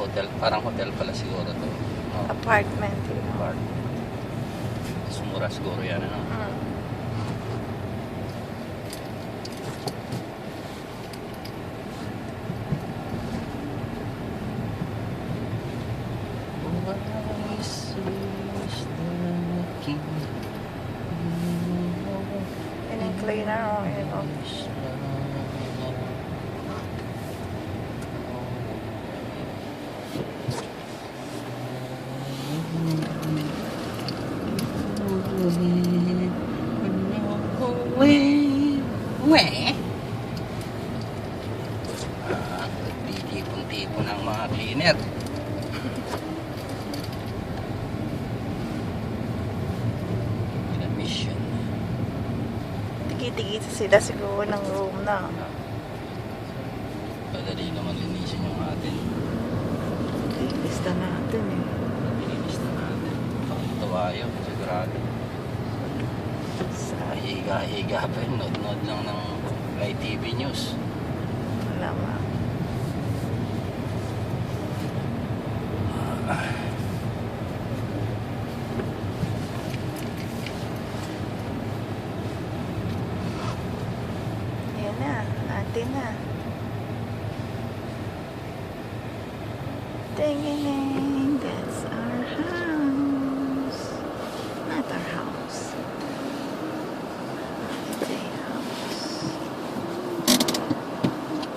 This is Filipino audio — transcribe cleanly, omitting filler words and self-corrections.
hotel, parang hotel pala siguro to. No? Apartment. Apartment. Sumura siguro yan, ano? Yan yung cleaner, oh. Yan, oh. Tipon-tipon ng mga cleaner. Mission. Tigi-tigi sila siguro ng room na. Madali naman linisin yung atin. Ilista natin eh. Linis na natin. Pakatawa yun, sigurado. Sa higa-higa pa yun, nood-nood lang ng ITV News. Wala ma. Ayan na, atin na. Tingin eh.